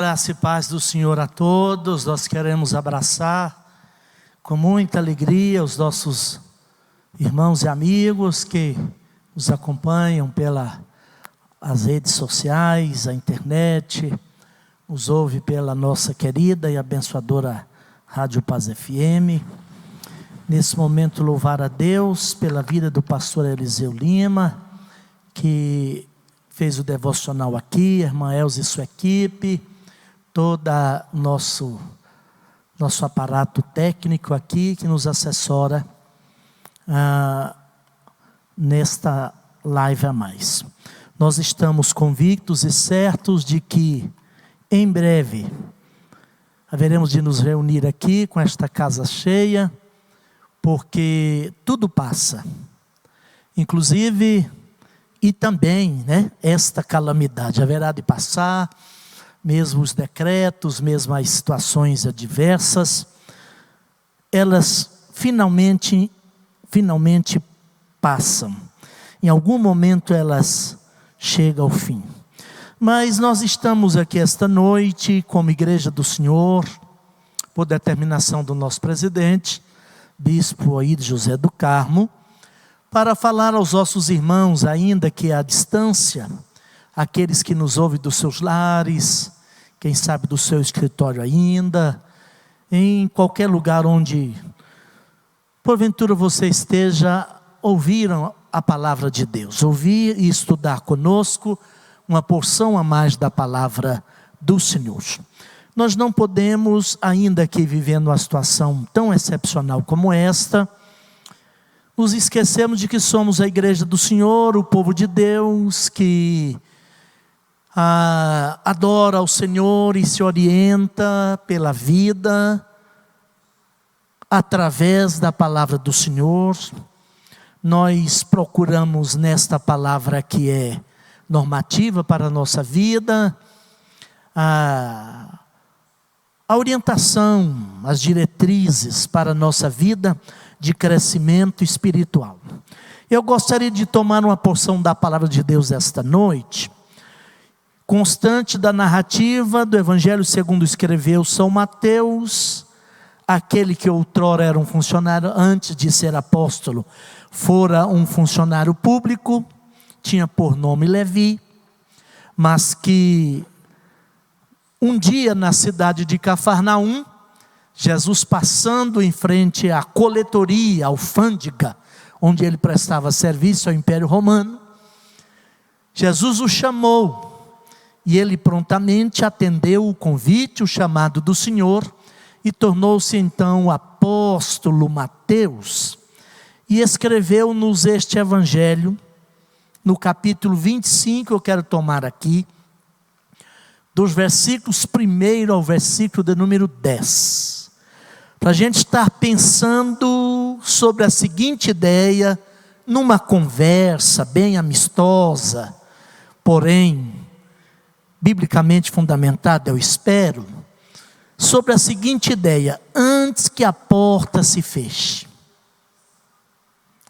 Graça e paz do Senhor a todos. Nós queremos abraçar com muita alegria os nossos irmãos e amigos que nos acompanham pelas redes sociais, a internet, nos ouve pela nossa querida e abençoadora Rádio Paz FM. Nesse momento, louvar a Deus pela vida do pastor Eliseu Lima, que fez o devocional aqui, a irmã Elza e sua equipe, todo nosso aparato técnico aqui que nos assessora nesta live a mais. Nós estamos convictos e certos de que em breve haveremos de nos reunir aqui com esta casa cheia, porque tudo passa, inclusive e também, esta calamidade haverá de passar. Mesmo os decretos, mesmo as situações adversas, elas finalmente passam. Em algum momento elas chegam ao fim. Mas nós estamos aqui esta noite, como Igreja do Senhor, por determinação do nosso presidente, Bispo Aíde José do Carmo, para falar aos nossos irmãos, ainda que à distância, aqueles que nos ouvem dos seus lares, quem sabe do seu escritório ainda, em qualquer lugar onde porventura você esteja, ouviram a palavra de Deus, ouvir e estudar conosco uma porção a mais da palavra do Senhor. Nós não podemos, ainda que vivendo uma situação tão excepcional como esta, nos esquecemos de que somos a igreja do Senhor, o povo de Deus, que adora ao Senhor e se orienta pela vida, através da palavra do Senhor. Nós procuramos nesta palavra que é normativa para a nossa vida, a orientação, as diretrizes para a nossa vida de crescimento espiritual. Eu gostaria de tomar uma porção da palavra de Deus esta noite, constante da narrativa do Evangelho segundo escreveu São Mateus, aquele que outrora era um funcionário, antes de ser apóstolo, fora um funcionário público, tinha por nome Levi, mas que um dia na cidade de Cafarnaum, Jesus passando em frente à coletoria, à alfândega, onde ele prestava serviço ao Império Romano, Jesus o chamou, e ele prontamente atendeu o convite, o chamado do Senhor, e tornou-se então o apóstolo Mateus, e escreveu-nos este evangelho, no capítulo 25, eu quero tomar aqui, dos versículos 1 ao versículo de número 10, para a gente estar pensando sobre a seguinte ideia, numa conversa bem amistosa, porém, biblicamente fundamentada, eu espero, sobre a seguinte ideia: antes que a porta se feche.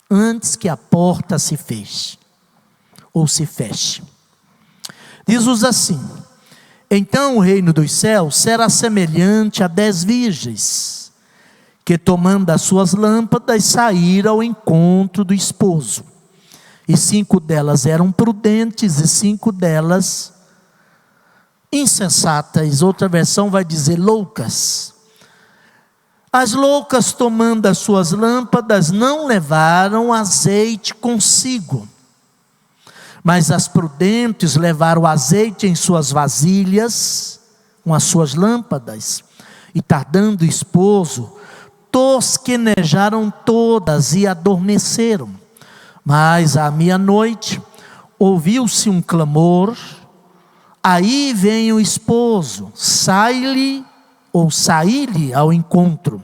Antes que a porta se feche, ou se feche. Diz-nos assim: então o reino dos céus será semelhante a 10 virgens, que tomando as suas lâmpadas saíram ao encontro do esposo. E 5 delas eram prudentes e 5 delas insensatas. Outra versão vai dizer loucas. As loucas, tomando as suas lâmpadas, não levaram azeite consigo, mas as prudentes levaram azeite em suas vasilhas, com as suas lâmpadas. E tardando o esposo, tosquenejaram todas e adormeceram. Mas à meia-noite ouviu-se um clamor: aí vem o esposo, sai-lhe ao encontro.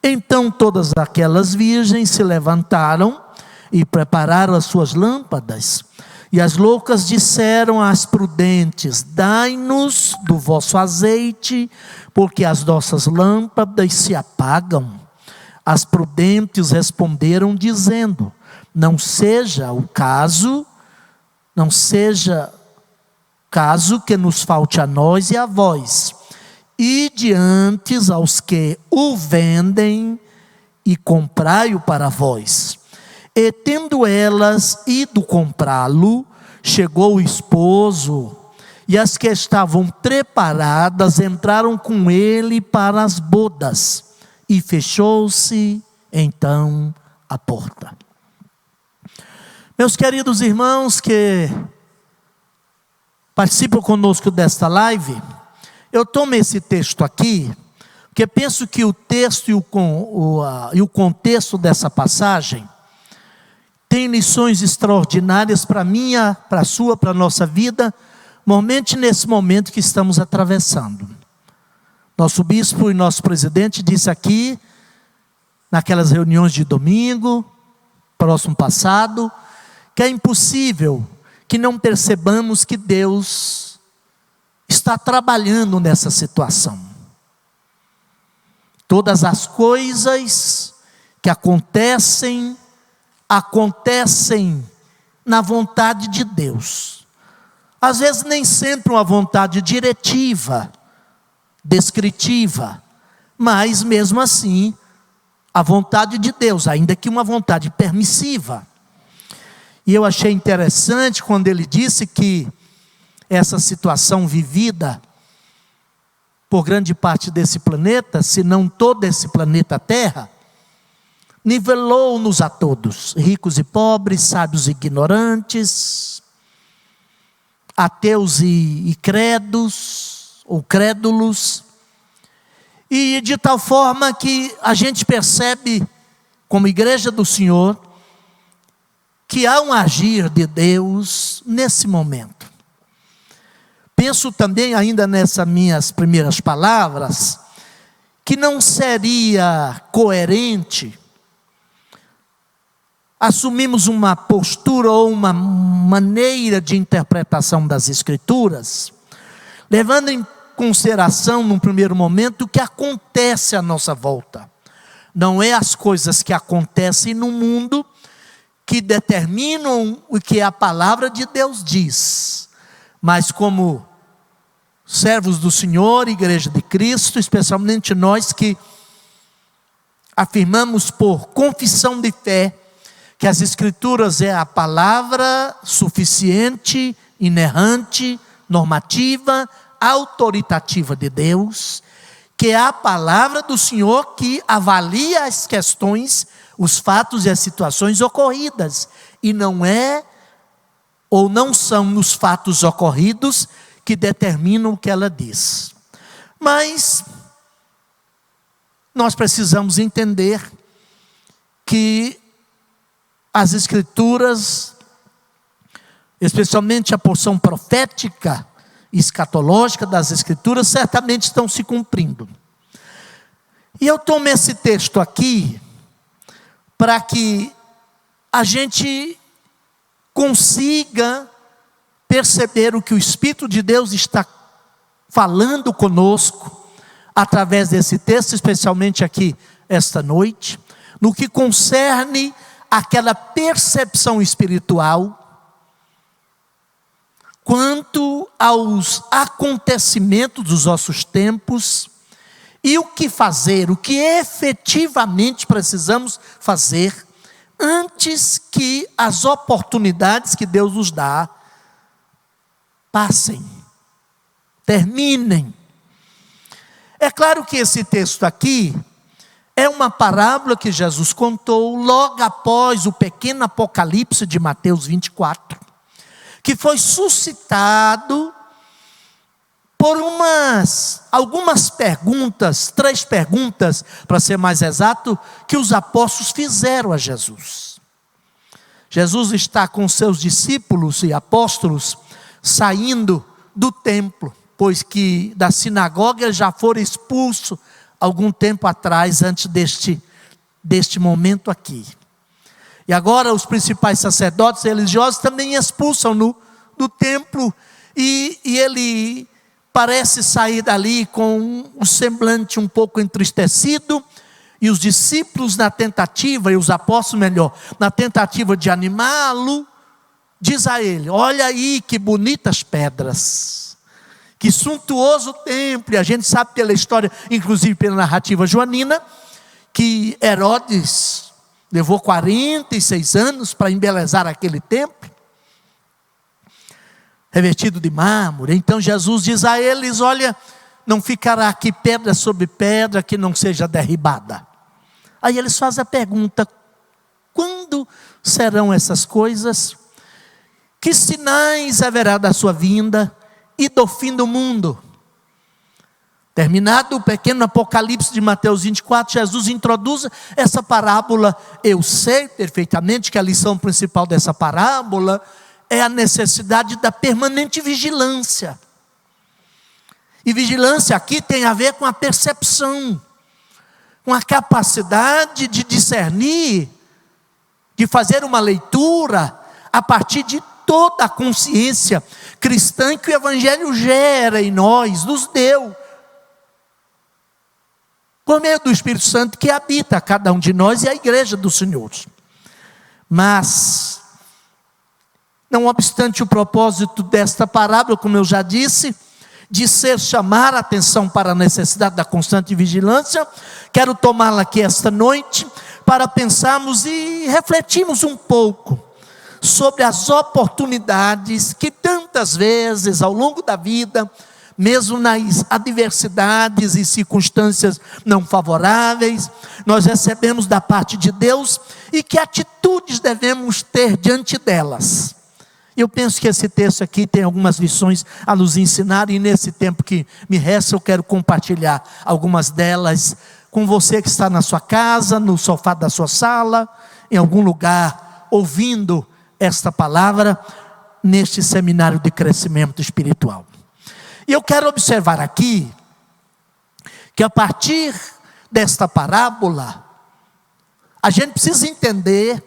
Então todas aquelas virgens se levantaram e prepararam as suas lâmpadas. E as loucas disseram às prudentes: dai-nos do vosso azeite, porque as nossas lâmpadas se apagam. As prudentes responderam dizendo: não seja caso que nos falte a nós e a vós, e diante aos que o vendem, e comprai-o para vós. E tendo elas ido comprá-lo, chegou o esposo, e as que estavam preparadas entraram com ele para as bodas, e fechou-se então a porta. Meus queridos irmãos que participam conosco desta live, eu tomo esse texto aqui, porque penso que o texto e o contexto dessa passagem tem lições extraordinárias para a minha, para a sua, para a nossa vida, normalmente nesse momento que estamos atravessando. Nosso bispo e nosso presidente disse aqui, naquelas reuniões de domingo, próximo passado, que é impossível que não percebamos que Deus está trabalhando nessa situação. Todas as coisas que acontecem na vontade de Deus. Às vezes nem sempre uma vontade diretiva, descritiva, mas mesmo assim, a vontade de Deus, ainda que uma vontade permissiva. E eu achei interessante quando ele disse que essa situação vivida por grande parte desse planeta, se não todo esse planeta Terra, nivelou-nos a todos, ricos e pobres, sábios e ignorantes, ateus e credos, ou crédulos, e de tal forma que a gente percebe, como igreja do Senhor, que há um agir de Deus nesse momento. Penso também, ainda nessas minhas primeiras palavras, que não seria coerente assumirmos uma postura ou uma maneira de interpretação das Escrituras, levando em consideração, num primeiro momento, o que acontece à nossa volta. Não é as coisas que acontecem no mundo que determinam o que a palavra de Deus diz, mas como servos do Senhor, igreja de Cristo, especialmente nós que afirmamos por confissão de fé, que as Escrituras é a palavra suficiente, inerrante, normativa, autoritativa de Deus, que é a palavra do Senhor que avalia as questões, os fatos e as situações ocorridas, e não é, ou não são os fatos ocorridos que determinam o que ela diz. Mas nós precisamos entender que as Escrituras, especialmente a porção profética e escatológica das Escrituras, certamente estão se cumprindo. E eu tomo esse texto aqui para que a gente consiga perceber o que o Espírito de Deus está falando conosco, através desse texto, especialmente aqui esta noite, no que concerne aquela percepção espiritual, quanto aos acontecimentos dos nossos tempos, e o que fazer, o que efetivamente precisamos fazer, antes que as oportunidades que Deus nos dá, passem, terminem. É claro que esse texto aqui, é uma parábola que Jesus contou, logo após o pequeno apocalipse de Mateus 24, que foi suscitado por algumas perguntas, 3 perguntas, para ser mais exato, que os apóstolos fizeram a Jesus. Jesus está com seus discípulos e apóstolos saindo do templo, pois que da sinagoga ele já fora expulso algum tempo atrás, antes deste momento aqui. E agora os principais sacerdotes religiosos também expulsam-no do templo, e ele parece sair dali com um semblante um pouco entristecido, e os discípulos na tentativa, e os apóstolos melhor, na tentativa de animá-lo, diz a ele: olha aí que bonitas pedras, que suntuoso templo. E a gente sabe pela história, inclusive pela narrativa joanina, que Herodes levou 46 anos para embelezar aquele templo, revestido de mármore. Então Jesus diz a eles: olha, não ficará aqui pedra sobre pedra que não seja derribada. Aí eles fazem a pergunta: quando serão essas coisas? Que sinais haverá da sua vinda e do fim do mundo? Terminado o pequeno Apocalipse de Mateus 24, Jesus introduz essa parábola. Eu sei perfeitamente que a lição principal dessa parábola é a necessidade da permanente vigilância. E vigilância aqui tem a ver com a percepção, com a capacidade de discernir, de fazer uma leitura a partir de toda a consciência cristã que o Evangelho gera em nós, nos deu, por meio do Espírito Santo que habita cada um de nós e a igreja do Senhor. Mas, não obstante o propósito desta parábola, como eu já disse, de ser chamar a atenção para a necessidade da constante vigilância, quero tomá-la aqui esta noite para pensarmos e refletirmos um pouco sobre as oportunidades que tantas vezes ao longo da vida, mesmo nas adversidades e circunstâncias não favoráveis, nós recebemos da parte de Deus e que atitudes devemos ter diante delas. Eu penso que esse texto aqui tem algumas lições a nos ensinar, e nesse tempo que me resta eu quero compartilhar algumas delas com você que está na sua casa, no sofá da sua sala, em algum lugar, ouvindo esta palavra, neste seminário de crescimento espiritual. E eu quero observar aqui, que a partir desta parábola, a gente precisa entender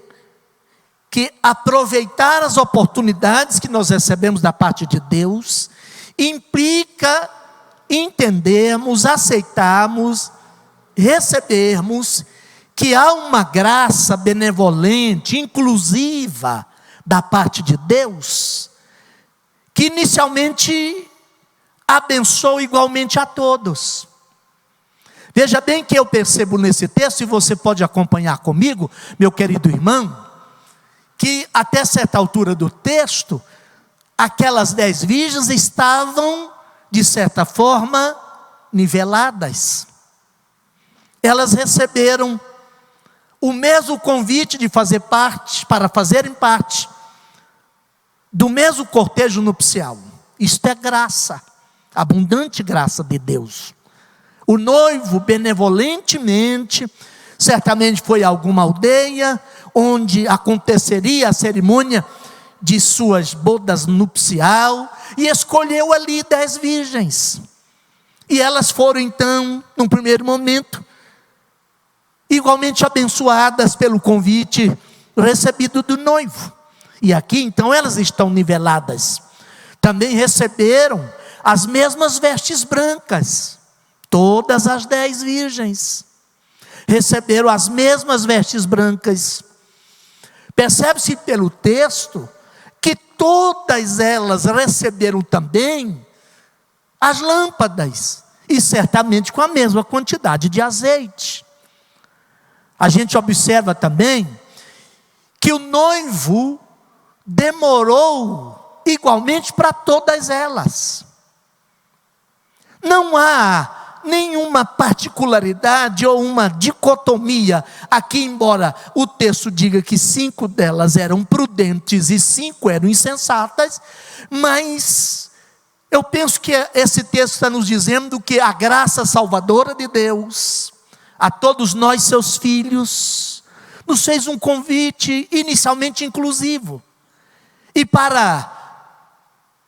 que aproveitar as oportunidades que nós recebemos da parte de Deus, implica entendermos, aceitarmos, recebermos, que há uma graça benevolente, inclusiva, da parte de Deus, que inicialmente abençoa igualmente a todos. Veja bem que eu percebo nesse texto, e você pode acompanhar comigo, meu querido irmão, que até certa altura do texto, aquelas 10 virgens estavam, de certa forma, niveladas. Elas receberam o mesmo convite de fazer parte, para fazerem parte do mesmo cortejo nupcial. Isto é graça, abundante graça de Deus. O noivo benevolentemente, certamente foi a alguma aldeia, onde aconteceria a cerimônia de suas bodas nupcial, e escolheu ali 10 virgens, e elas foram então, num primeiro momento, igualmente abençoadas pelo convite recebido do noivo, e aqui então elas estão niveladas, também receberam as mesmas vestes brancas, todas as 10 virgens, receberam as mesmas vestes brancas. Percebe-se pelo texto que todas elas receberam também as lâmpadas, e certamente com a mesma quantidade de azeite. A gente observa também que o noivo demorou igualmente para todas elas. Não há nenhuma particularidade ou uma dicotomia aqui, embora o texto diga que 5 delas eram prudentes e 5 eram insensatas, mas eu penso que esse texto está nos dizendo que a graça salvadora de Deus a todos nós, seus filhos, nos fez um convite inicialmente inclusivo, e para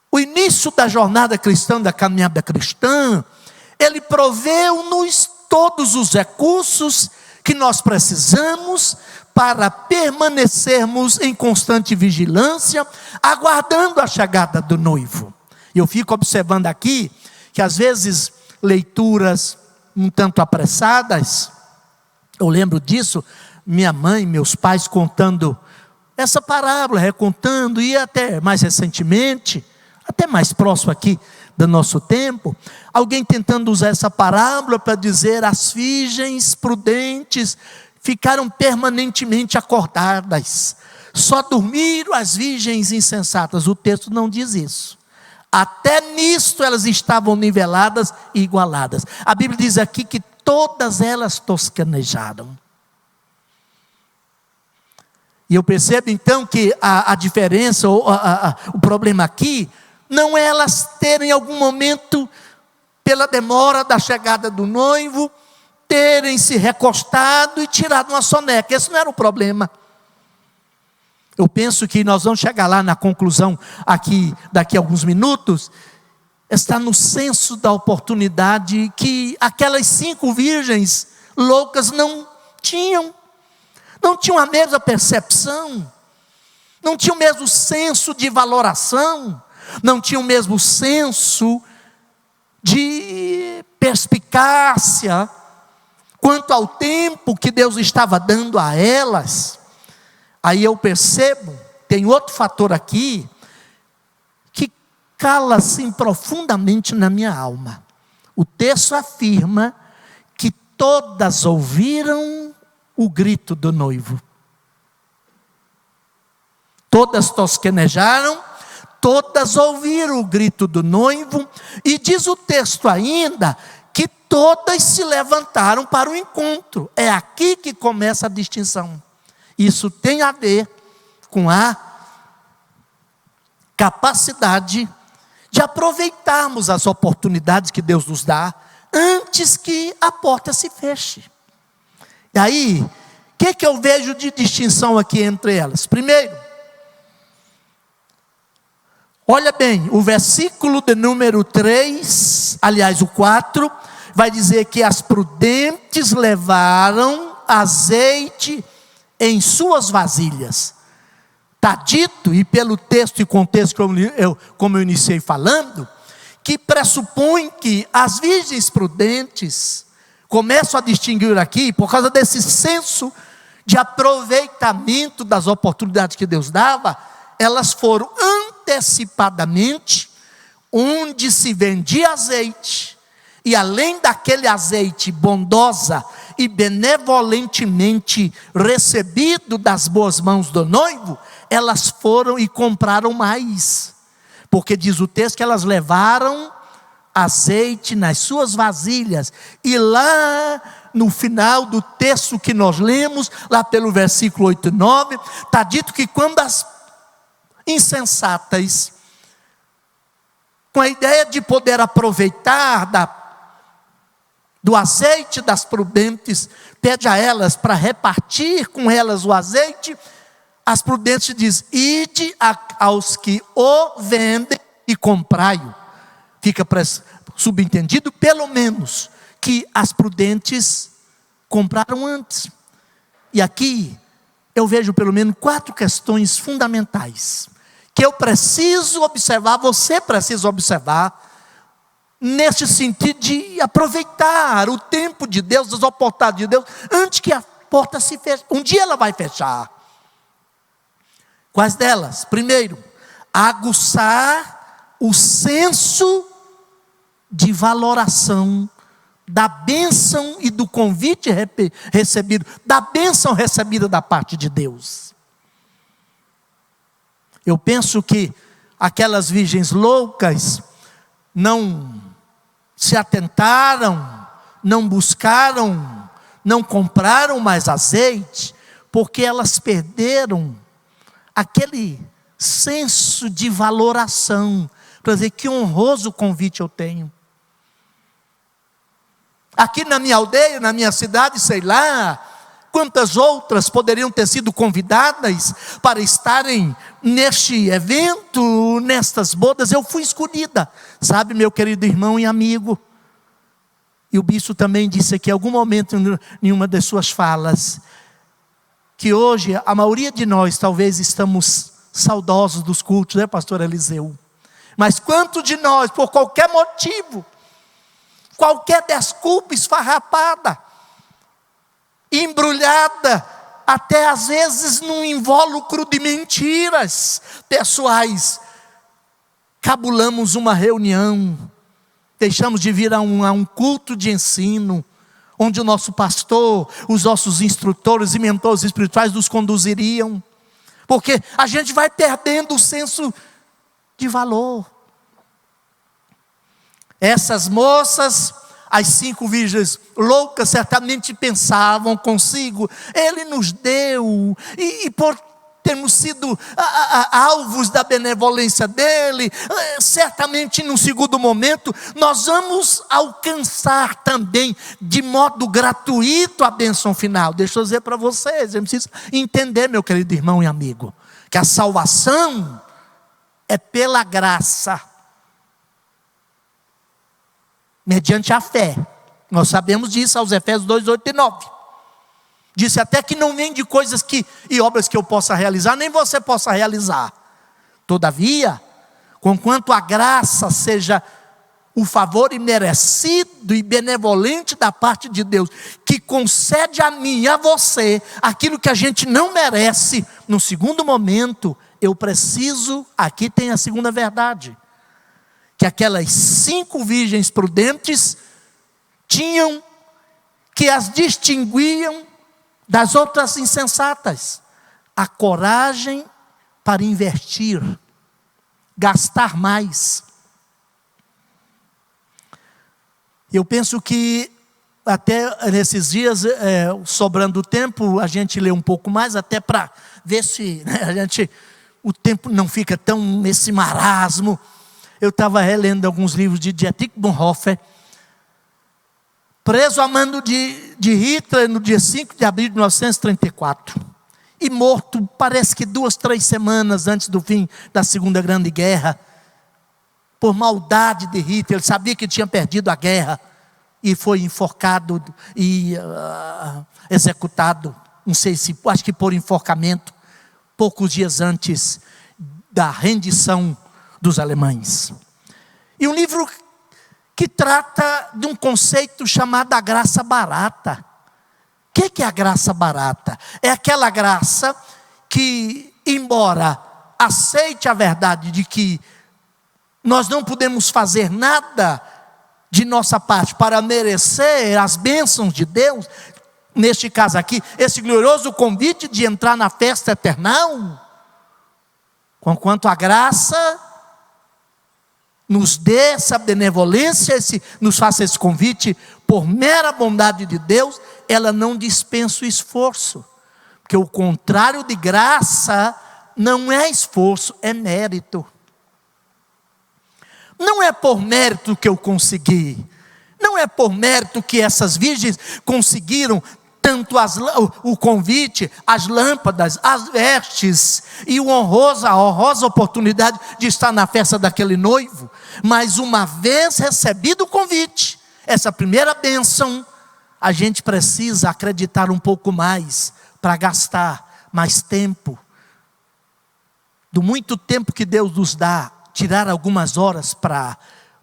o início da jornada cristã, da caminhada cristã, Ele proveu-nos todos os recursos que nós precisamos para permanecermos em constante vigilância, aguardando a chegada do noivo. E eu fico observando aqui, que às vezes leituras um tanto apressadas, eu lembro disso, minha mãe, meus pais contando essa parábola, recontando, e até mais recentemente, até mais próximo aqui do nosso tempo, alguém tentando usar essa parábola para dizer as virgens prudentes ficaram permanentemente acordadas, só dormiram as virgens insensatas. O texto não diz isso. Até nisto elas estavam niveladas e igualadas. A Bíblia diz aqui que todas elas tosquenejaram. E eu percebo então que a diferença, o problema aqui, não é elas terem em algum momento, pela demora da chegada do noivo, terem se recostado e tirado uma soneca. Esse não era o problema. Eu penso que nós vamos chegar lá na conclusão aqui, daqui a alguns minutos. Está no senso da oportunidade que aquelas 5 virgens loucas não tinham a mesma percepção, não tinham o mesmo senso de valoração, não tinham o mesmo senso de perspicácia quanto ao tempo que Deus estava dando a elas. Aí eu percebo, tem outro fator aqui, que cala assim profundamente na minha alma. O texto afirma que todas ouviram o grito do noivo. Todas tosquenejaram, todas ouviram o grito do noivo, e diz o texto ainda, que todas se levantaram para o encontro. É aqui que começa a distinção. Isso tem a ver com a capacidade de aproveitarmos as oportunidades que Deus nos dá, antes que a porta se feche. E aí, o que eu vejo de distinção aqui entre elas? Primeiro, olha bem, o versículo de número 3, aliás o 4, vai dizer que as prudentes levaram azeite em suas vasilhas. Está dito, e pelo texto e contexto como eu iniciei falando, que pressupõe que as virgens prudentes, começo a distinguir aqui, por causa desse senso de aproveitamento das oportunidades que Deus dava, elas foram antecipadamente onde se vendia azeite, e além daquele azeite bondosa e benevolentemente recebido das boas mãos do noivo, elas foram e compraram mais, porque diz o texto que elas levaram azeite nas suas vasilhas. E lá no final do texto que nós lemos, lá pelo versículo 8 e 9, está dito que quando as insensatas, com a ideia de poder aproveitar do azeite das prudentes, pede a elas para repartir com elas o azeite, as prudentes dizem: ide aos que o vendem e comprai-o. Fica subentendido, pelo menos, que as prudentes compraram antes. E aqui eu vejo pelo menos 4 questões fundamentais, que eu preciso observar, você precisa observar, nesse sentido de aproveitar o tempo de Deus, as oportunidades de Deus, antes que a porta se feche. Um dia ela vai fechar. Quais delas? Primeiro, aguçar o senso de valoração da bênção e do convite recebido, da bênção recebida da parte de Deus. Eu penso que aquelas virgens loucas não se atentaram, não buscaram, não compraram mais azeite, porque elas perderam aquele senso de valoração, para dizer que honroso convite eu tenho. Aqui na minha aldeia, na minha cidade, sei lá, quantas outras poderiam ter sido convidadas para estarem neste evento, nestas bodas. Eu fui escolhida, sabe, meu querido irmão e amigo. E o bispo também disse aqui, em algum momento, em uma das suas falas, que hoje a maioria de nós talvez estamos saudosos dos cultos, né, pastor Eliseu? Mas quantos de nós, por qualquer motivo, qualquer desculpa esfarrapada, embrulhada até às vezes num invólucro de mentiras pessoais, cabulamos uma reunião, deixamos de vir a um culto de ensino, onde o nosso pastor, os nossos instrutores e mentores espirituais nos conduziriam, porque a gente vai perdendo o senso de valor. Essas moças, as 5 virgens loucas, certamente pensavam consigo: Ele nos deu, e por termos sido alvos da benevolência dele, certamente num segundo momento, nós vamos alcançar também, de modo gratuito, a bênção final. Deixa eu dizer para vocês, eu preciso entender, meu querido irmão e amigo, que a salvação é pela graça, mediante a fé. Nós sabemos disso aos Efésios 2, 8 e 9. Disse até que não vem de coisas e obras que eu possa realizar, nem você possa realizar. Todavia, conquanto a graça seja o favor imerecido e benevolente da parte de Deus, que concede a mim e a você aquilo que a gente não merece, no segundo momento, eu preciso, aqui tem a segunda verdade, que aquelas 5 virgens prudentes tinham, que as distinguiam das outras insensatas, a coragem para investir, gastar mais. Eu penso que até nesses dias, sobrando tempo, a gente lê um pouco mais, até para ver se o tempo não fica tão nesse marasmo. Eu estava relendo alguns livros de Dietrich Bonhoeffer, preso a mando de Hitler no dia 5 de abril de 1934. E morto, parece que 2, 3 semanas antes do fim da Segunda Grande Guerra. Por maldade de Hitler, ele sabia que tinha perdido a guerra. E foi enforcado e executado. Não sei se, acho que por enforcamento. Poucos dias antes da rendição dos alemães. E um livro que trata de um conceito chamado a graça barata. O que é a graça barata? É aquela graça que, embora aceite a verdade de que nós não podemos fazer nada de nossa parte para merecer as bênçãos de Deus, neste caso aqui, esse glorioso convite de entrar na festa eternal, conquanto a graça nos dê essa benevolência, nos faça esse convite, por mera bondade de Deus, ela não dispensa o esforço. Porque o contrário de graça não é esforço, é mérito. Não é por mérito que eu consegui. Não é por mérito que essas virgens conseguiram tanto o convite, as lâmpadas, as vestes e a honrosa oportunidade de estar na festa daquele noivo. Mas uma vez recebido o convite, essa primeira bênção, a gente precisa acreditar um pouco mais para gastar mais tempo. Do muito tempo que Deus nos dá, tirar algumas horas para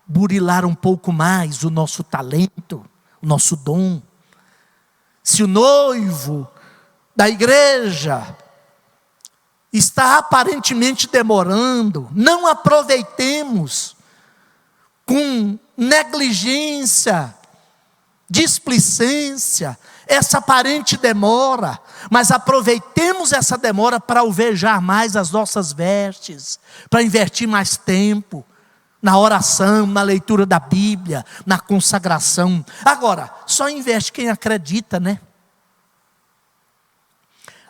burilar um pouco mais o nosso talento, o nosso dom. Se o noivo da igreja está aparentemente demorando, não aproveitemos com negligência, displicência, essa aparente demora, mas aproveitemos essa demora para alvejar mais as nossas vestes, para investir mais tempo na oração, na leitura da Bíblia, na consagração. Agora, só investe quem acredita, né?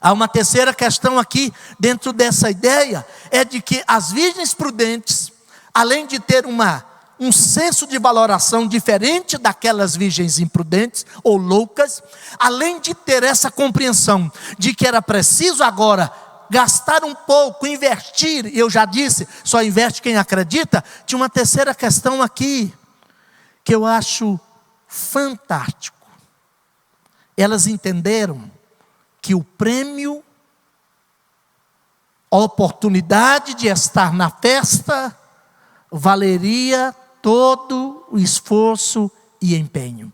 Há uma terceira questão aqui, dentro dessa ideia, é de que as virgens prudentes, além de ter um senso de valoração diferente daquelas virgens imprudentes ou loucas, além de ter essa compreensão de que era preciso agora gastar um pouco, investir, eu já disse, só investe quem acredita. Tinha uma terceira questão aqui, que eu acho fantástico. Elas entenderam que o prêmio, a oportunidade de estar na festa, valeria todo o esforço e empenho.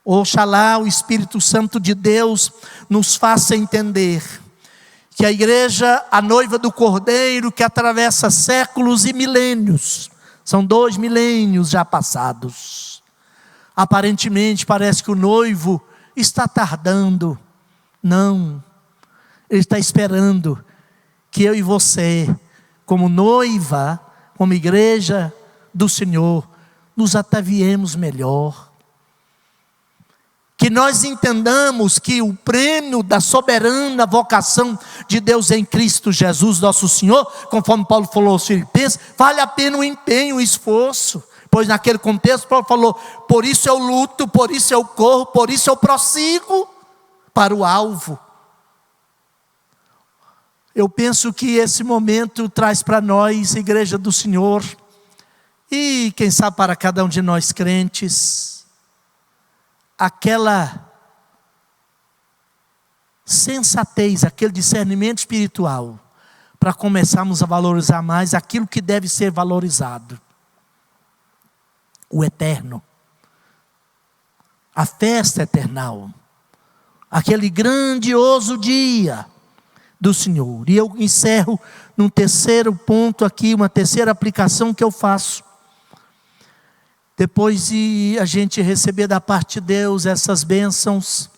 Oxalá o Espírito Santo de Deus nos faça entender que a igreja, a noiva do Cordeiro, que atravessa séculos e milênios, são 2 milênios já passados. Aparentemente parece que o noivo está tardando. Não, ele está esperando que eu e você, como noiva, como igreja do Senhor, nos ataviemos melhor. Que nós entendamos que o prêmio da soberana vocação de Deus em Cristo Jesus, nosso Senhor, conforme Paulo falou aos Filipenses, vale a pena o empenho, o esforço. Pois naquele contexto Paulo falou, por isso eu luto, por isso eu corro, por isso eu prossigo para o alvo. Eu penso que esse momento traz para nós, igreja do Senhor, e quem sabe para cada um de nós crentes, aquela sensatez, aquele discernimento espiritual, para começarmos a valorizar mais aquilo que deve ser valorizado. O eterno, a festa eternal, aquele grandioso dia do Senhor. E eu encerro num terceiro ponto aqui, uma terceira aplicação que eu faço. Depois de a gente receber da parte de Deus essas bênçãos,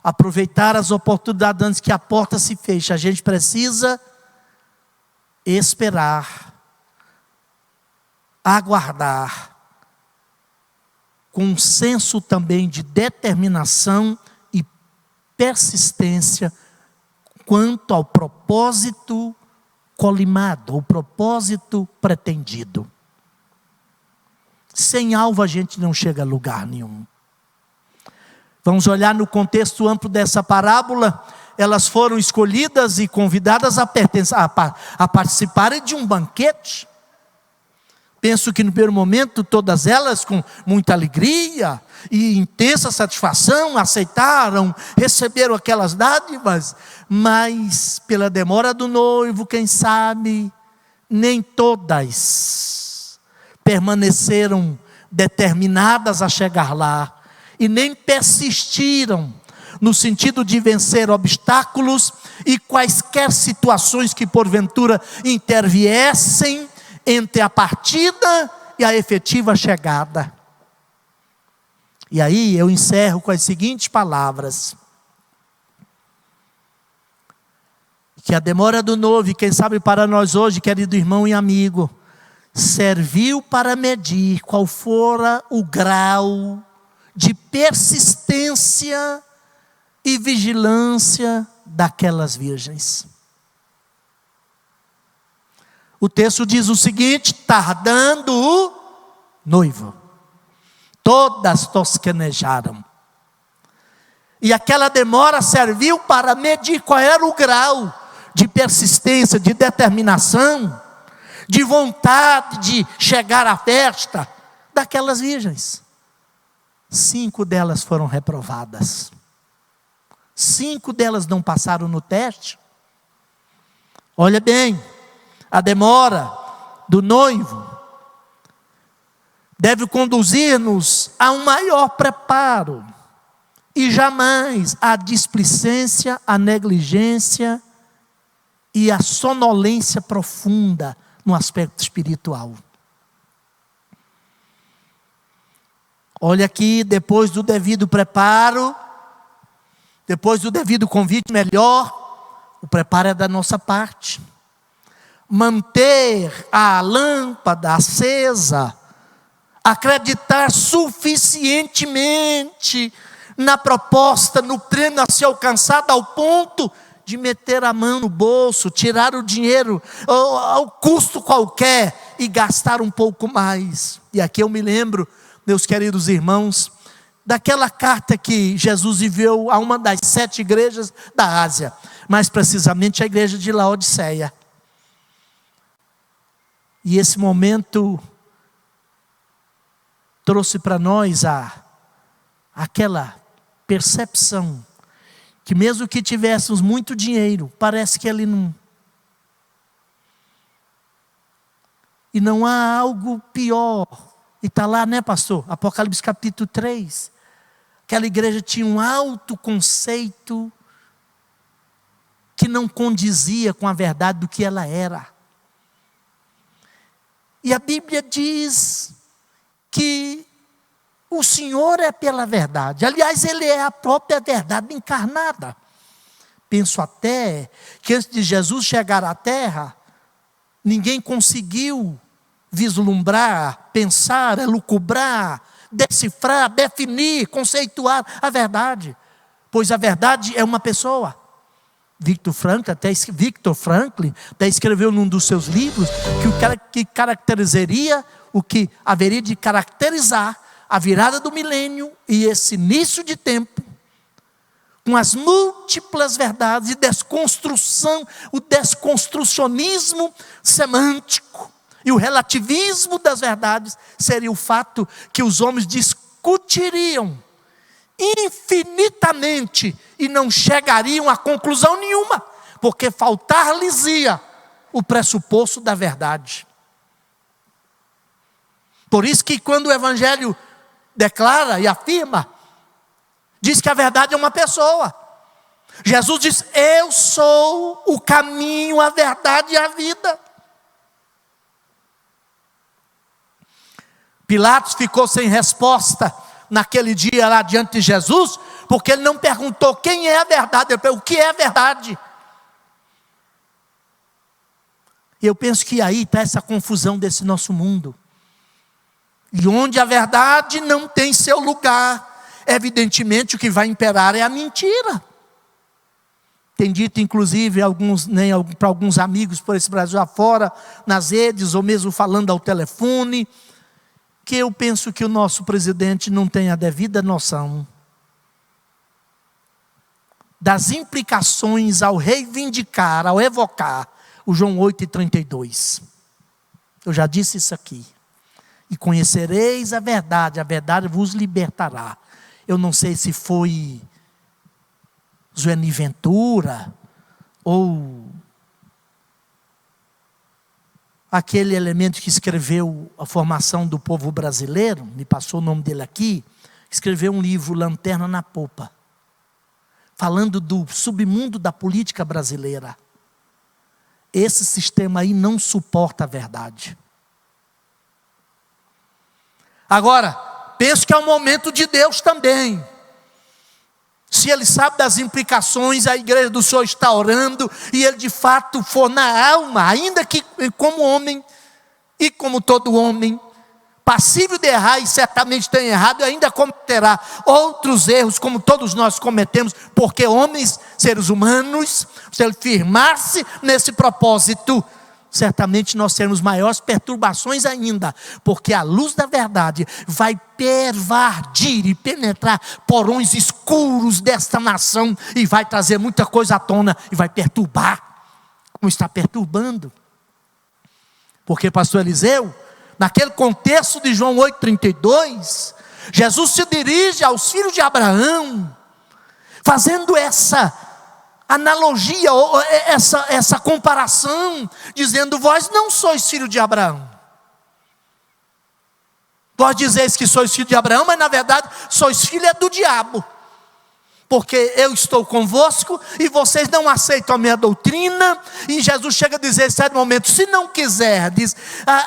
aproveitar as oportunidades antes que a porta se feche, a gente precisa esperar, aguardar, com um senso também de determinação e persistência quanto ao propósito colimado, o propósito pretendido. Sem alvo a gente não chega a lugar nenhum. Vamos olhar no contexto amplo dessa parábola. Elas foram escolhidas e convidadas a participarem de um banquete. Penso que no primeiro momento todas elas com muita alegria e intensa satisfação aceitaram, receberam aquelas dádivas, mas pela demora do noivo, quem sabe, nem todas permaneceram determinadas a chegar lá e nem persistiram no sentido de vencer obstáculos e quaisquer situações que porventura interviessem entre a partida e a efetiva chegada. E aí eu encerro com as seguintes palavras: que a demora do noivo, e quem sabe para nós hoje, querido irmão e amigo, serviu para medir qual fora o grau de persistência e vigilância daquelas virgens. O texto diz o seguinte: tardando o noivo, todas tosquenejaram. E aquela demora serviu para medir qual era o grau de persistência, de determinação, de vontade de chegar à festa daquelas virgens. 5 delas foram reprovadas. 5 delas não passaram no teste. Olha bem, a demora do noivo deve conduzir-nos a um maior preparo, e jamais a displicência, a negligência e a sonolência profunda no aspecto espiritual. Olha aqui, depois do devido preparo, depois do devido convite melhor, o preparo é da nossa parte. Manter a lâmpada acesa, acreditar suficientemente na proposta, no treino a ser alcançado, ao ponto de meter a mão no bolso, tirar o dinheiro ao custo qualquer e gastar um pouco mais. E aqui eu me lembro, meus queridos irmãos, daquela carta que Jesus enviou a uma das 7 igrejas da Ásia, mais precisamente a igreja de Laodiceia. E esse momento trouxe para nós aquela percepção que mesmo que tivéssemos muito dinheiro, parece que ali não... E não há algo pior. E está lá, né, pastor? Apocalipse capítulo 3. aquela igreja tinha um alto conceito que não condizia com a verdade do que ela era. E a Bíblia diz que o Senhor é pela verdade. Aliás, Ele é a própria verdade encarnada. Penso até que antes de Jesus chegar à terra, ninguém conseguiu vislumbrar, pensar, elucubrar, decifrar, definir, conceituar a verdade. Pois a verdade é uma pessoa. Victor Franklin até escreveu num dos seus livros que o que caracterizaria, o que haveria de caracterizar a virada do milênio e esse início de tempo, com as múltiplas verdades e desconstrução, o desconstrucionismo semântico e o relativismo das verdades, seria o fato que os homens discutiriam infinitamente e não chegariam a conclusão nenhuma, porque faltar-lhes-ia o pressuposto da verdade. Por isso que quando o Evangelho declara e afirma, diz que a verdade é uma pessoa. Jesus diz: eu sou o caminho, a verdade e a vida. Pilatos ficou sem resposta naquele dia lá diante de Jesus, porque ele não perguntou quem é a verdade, ele perguntou o que é a verdade. E eu penso que aí está essa confusão desse nosso mundo. E onde a verdade não tem seu lugar, evidentemente o que vai imperar é a mentira. Tem dito inclusive para alguns amigos por esse Brasil afora, nas redes, ou mesmo falando ao telefone, que eu penso que o nosso presidente não tem a devida noção das implicações ao reivindicar, ao evocar o João 8,32. Eu já disse isso aqui. E conhecereis a verdade vos libertará. Eu não sei se foi Zueni Ventura ou aquele elemento que escreveu a formação do povo brasileiro, me passou o nome dele aqui, escreveu um livro, Lanterna na Popa, falando do submundo da política brasileira. Esse sistema aí não suporta a verdade. Agora, penso que é o momento de Deus também. Se Ele sabe das implicações, a igreja do Senhor está orando, e Ele de fato for na alma, ainda que como homem, e como todo homem, passível de errar, e certamente tem errado, e ainda cometerá outros erros, como todos nós cometemos, porque homens, seres humanos, se Ele firmar-se nesse propósito, certamente nós teremos maiores perturbações ainda, porque a luz da verdade vai pervadir e penetrar porões escuros desta nação, e vai trazer muita coisa à tona, e vai perturbar, como está perturbando. Porque pastor Eliseu, naquele contexto de João 8,32, Jesus se dirige aos filhos de Abraão, fazendo essa analogia, essa comparação, dizendo: vós não sois filho de Abraão. Vós dizeis que sois filho de Abraão, mas na verdade sois filho do diabo. Porque eu estou convosco e vocês não aceitam a minha doutrina. E Jesus chega a dizer em certo momento: se não quiserdes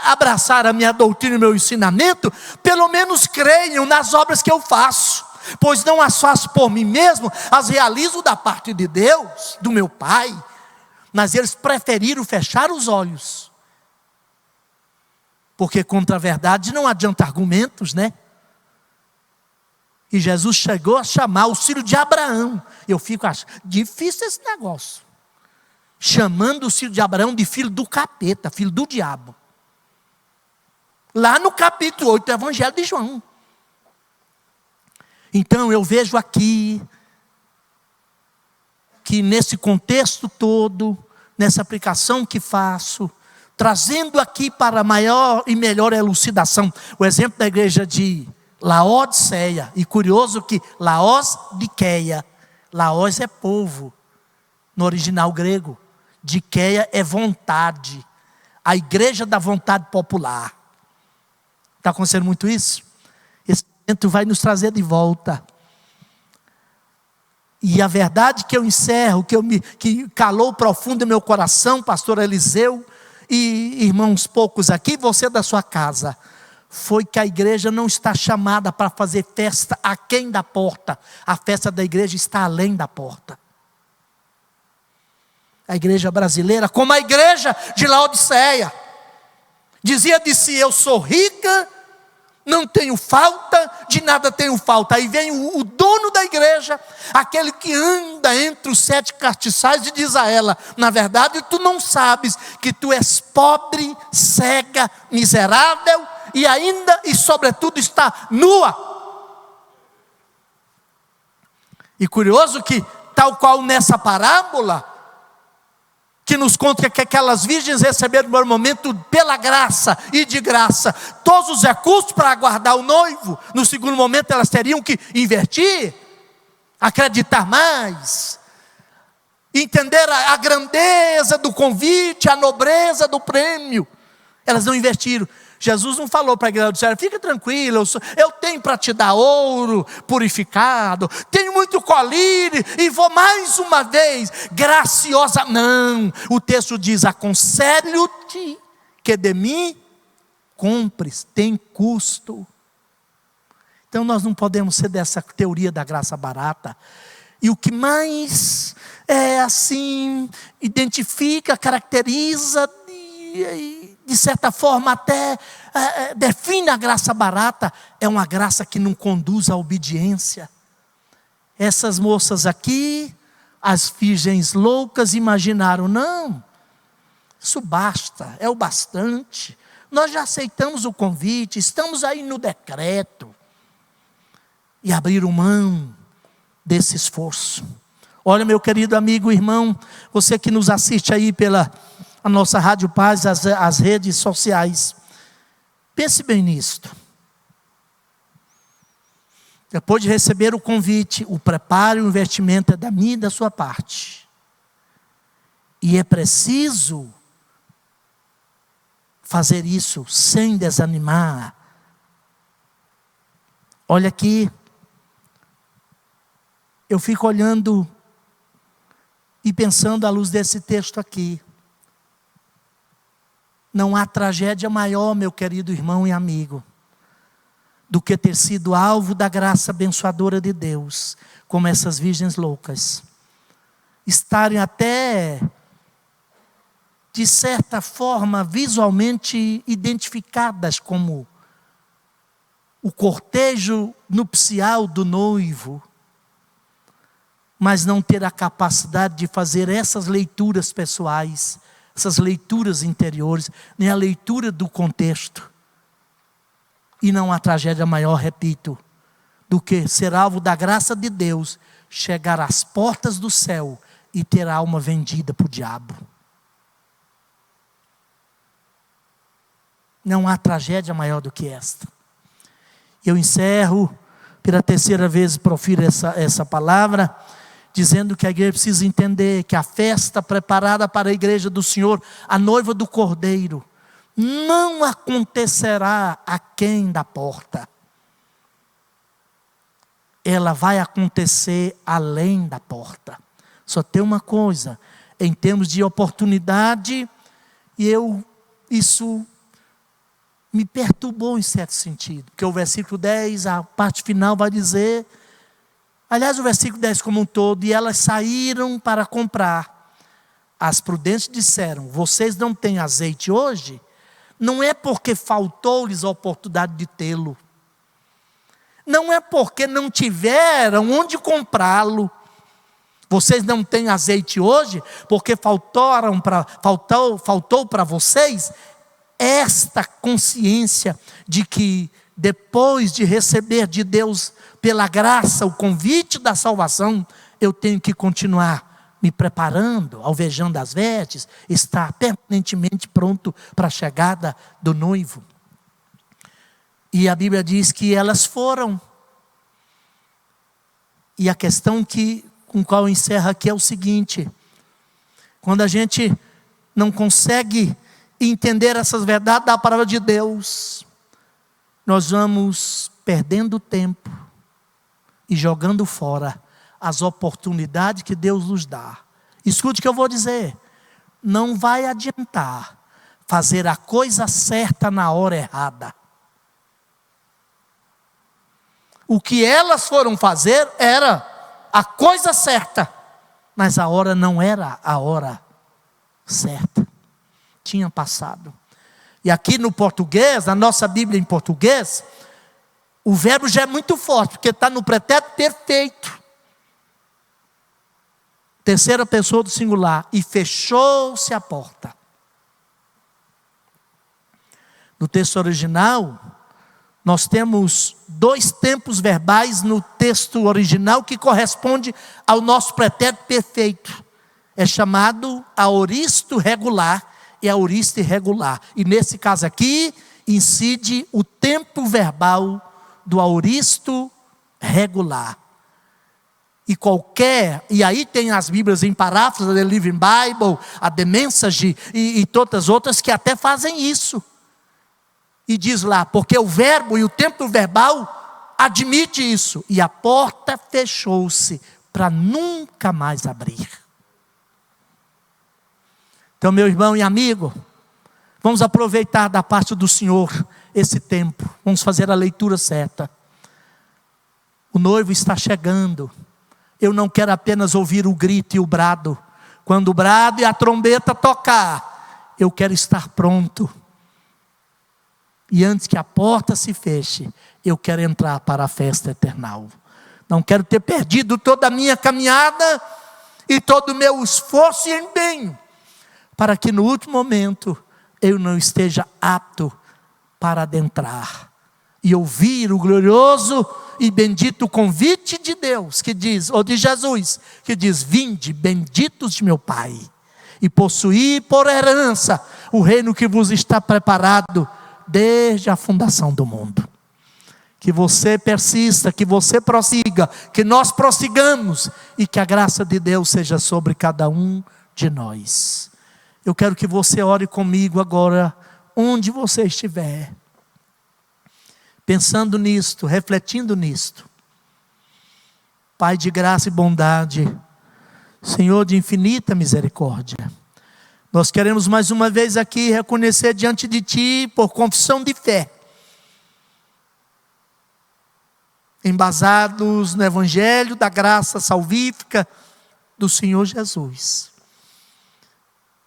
abraçar a minha doutrina e o meu ensinamento, pelo menos creiam nas obras que eu faço. Pois não as faço por mim mesmo, as realizo da parte de Deus, do meu Pai. Mas eles preferiram fechar os olhos, porque contra a verdade não adianta argumentos, né? E Jesus chegou a chamar o filho de Abraão. Eu fico achando difícil esse negócio, chamando o filho de Abraão de filho do capeta, filho do diabo. Lá no capítulo 8 do Evangelho de João. Então eu vejo aqui que nesse contexto todo, nessa aplicação que faço, trazendo aqui para maior e melhor elucidação o exemplo da igreja de Laodiceia, e curioso que Laodiceia, Laos é povo, no original grego, Diceia é vontade, a igreja da vontade popular. Está acontecendo muito isso? Esse vai nos trazer de volta E a verdade que eu encerro, que calou profundo em meu coração, pastor Eliseu e irmãos poucos aqui, você da sua casa, foi que a igreja não está chamada para fazer festa aquém da porta. A festa da igreja está além da porta. A igreja brasileira, como a igreja de Laodiceia, dizia de si: eu sou rica, não tenho falta, de nada tenho falta. Aí vem o dono da igreja, aquele que anda entre os 7 castiçais, e diz a ela: na verdade tu não sabes que tu és pobre, cega, miserável, e ainda e sobretudo está nua. E curioso que, tal qual nessa parábola, que nos conta que aquelas virgens receberam no momento, pela graça e de graça, todos os recursos para aguardar o noivo. No segundo momento elas teriam que invertir, acreditar mais, entender a grandeza do convite, a nobreza do prêmio. Elas não investiram. Jesus não falou para a igreja: fica tranquila, eu tenho para te dar ouro purificado, tenho muito colírio e vou mais uma vez, graciosa. Não, o texto diz: aconselho-te que de mim compres, tem custo. Então nós não podemos ser dessa teoria da graça barata. E o que mais identifica, caracteriza, de certa forma até define a graça barata, é uma graça que não conduz à obediência. Essas moças aqui, as virgens loucas, imaginaram: não, isso basta, é o bastante, nós já aceitamos o convite, estamos aí no decreto. E abriram mão desse esforço. Olha, meu querido amigo, irmão, você que nos assiste aí pela a nossa Rádio Paz, as redes sociais, pense bem nisto. Depois de receber o convite, o preparo e o investimento é da minha e da sua parte. E é preciso fazer isso sem desanimar. Olha aqui, eu fico olhando e pensando à luz desse texto aqui. Não há tragédia maior, meu querido irmão e amigo, do que ter sido alvo da graça abençoadora de Deus, como essas virgens loucas. Estarem até, de certa forma, visualmente identificadas como o cortejo nupcial do noivo, mas não ter a capacidade de fazer essas leituras pessoais, essas leituras interiores, nem a leitura do contexto. E não há tragédia maior, repito, do que ser alvo da graça de Deus, chegar às portas do céu e ter a alma vendida para o diabo. Não há tragédia maior do que esta. Eu encerro, pela terceira vez profiro essa palavra, dizendo que a igreja precisa entender que a festa preparada para a igreja do Senhor, a noiva do Cordeiro, não acontecerá aquém da porta. Ela vai acontecer além da porta. Só tem uma coisa, em termos de oportunidade, isso me perturbou em certo sentido, porque o versículo 10, a parte final vai dizer... Aliás, o versículo 10 como um todo: e elas saíram para comprar. As prudentes disseram: vocês não têm azeite hoje? Não é porque faltou-lhes a oportunidade de tê-lo. Não é porque não tiveram onde comprá-lo. Vocês não têm azeite hoje porque faltou para vocês esta consciência de que depois de receber de Deus, pela graça, o convite da salvação, eu tenho que continuar me preparando, alvejando as vestes, estar permanentemente pronto para a chegada do noivo. E a Bíblia diz que elas foram. E a questão com a qual eu encerro aqui é o seguinte: quando a gente não consegue entender essas verdades da palavra de Deus, nós vamos perdendo tempo e jogando fora as oportunidades que Deus nos dá. Escute o que eu vou dizer. Não vai adiantar fazer a coisa certa na hora errada. O que elas foram fazer era a coisa certa, mas a hora não era a hora certa. Tinha passado. E aqui no português, na nossa Bíblia em português, o verbo já é muito forte, porque está no pretérito perfeito. Terceira pessoa do singular. E fechou-se a porta. No texto original, nós temos 2 tempos verbais no texto original que corresponde ao nosso pretérito perfeito. É chamado aoristo regular e aoristo irregular. E nesse caso aqui, incide o tempo verbal do aoristo regular. E aí tem as Bíblias em paráfrase, a The Living Bible, a The Message e todas outras que até fazem isso. E diz lá, porque o verbo e o tempo verbal admite isso. E a porta fechou-se para nunca mais abrir. Então, meu irmão e amigo, vamos aproveitar da parte do Senhor esse tempo. Vamos fazer a leitura certa. O noivo está chegando. Eu não quero apenas ouvir o grito e o brado. Quando o brado e a trombeta tocar, eu quero estar pronto. E antes que a porta se feche, eu quero entrar para a festa eternal. Não quero ter perdido toda a minha caminhada e todo o meu esforço e empenho, para que no último momento eu não esteja apto para adentrar e ouvir o glorioso e bendito convite de Deus, que diz, ou de Jesus, que diz: vinde, benditos de meu Pai, e possuí por herança o reino que vos está preparado desde a fundação do mundo. Que você persista, que você prossiga, que nós prossigamos, e que a graça de Deus seja sobre cada um de nós. Eu quero que você ore comigo agora, onde você estiver, pensando nisto, refletindo nisto. Pai de graça e bondade, Senhor de infinita misericórdia, nós queremos mais uma vez aqui reconhecer diante de Ti, por confissão de fé, embasados no Evangelho da graça salvífica do Senhor Jesus,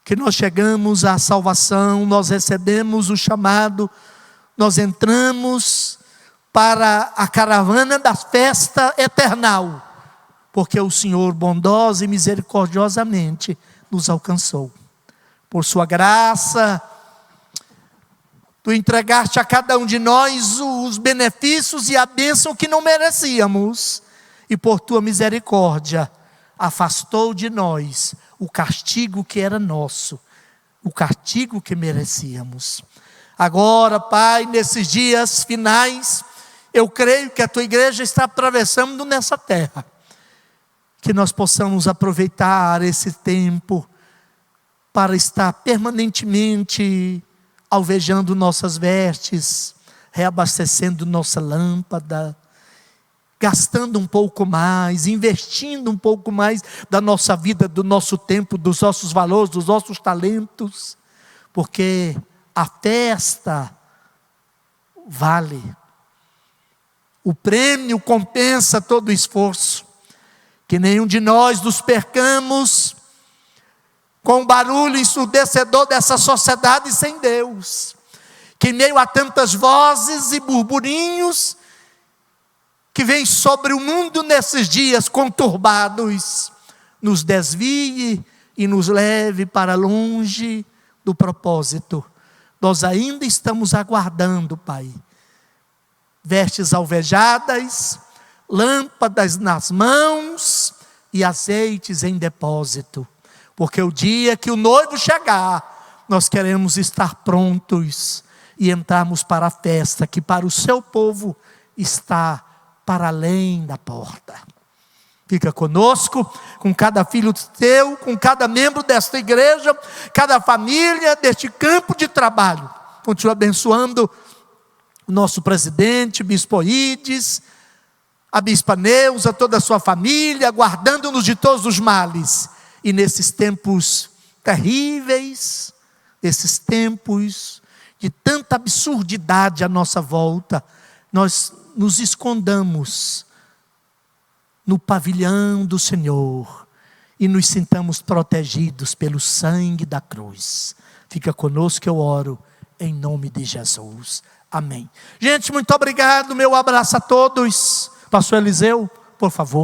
que nós chegamos à salvação, nós recebemos o chamado, nós entramos para a caravana da festa eternal, porque o Senhor bondosa e misericordiosamente nos alcançou. Por sua graça, Tu entregaste a cada um de nós os benefícios e a bênção que não merecíamos. E por Tua misericórdia, afastou de nós o castigo que era nosso, o castigo que merecíamos. Agora, Pai, nesses dias finais, eu creio que a Tua igreja está atravessando nessa terra. Que nós possamos aproveitar esse tempo para estar permanentemente alvejando nossas vestes, reabastecendo nossa lâmpada, gastando um pouco mais, investindo um pouco mais da nossa vida, do nosso tempo, dos nossos valores, dos nossos talentos, porque a festa vale, o prêmio compensa todo o esforço. Que nenhum de nós nos percamos com o barulho ensurdecedor dessa sociedade sem Deus, que em meio a tantas vozes e burburinhos que vêm sobre o mundo nesses dias conturbados, nos desvie e nos leve para longe do propósito. Nós ainda estamos aguardando, Pai, vestes alvejadas, lâmpadas nas mãos e azeites em depósito. Porque o dia que o noivo chegar, nós queremos estar prontos e entrarmos para a festa que para o seu povo está para além da porta. Fica conosco, com cada filho teu, com cada membro desta igreja, cada família deste campo de trabalho. Continua abençoando o nosso presidente, Bispo Ides, a bispa Neuza, toda a sua família, guardando-nos de todos os males. E nesses tempos terríveis, nesses tempos de tanta absurdidade à nossa volta, nós nos escondamos no pavilhão do Senhor e nos sintamos protegidos pelo sangue da cruz. Fica conosco que eu oro em nome de Jesus. Amém. Gente, muito obrigado. Meu abraço a todos. Pastor Eliseu, por favor.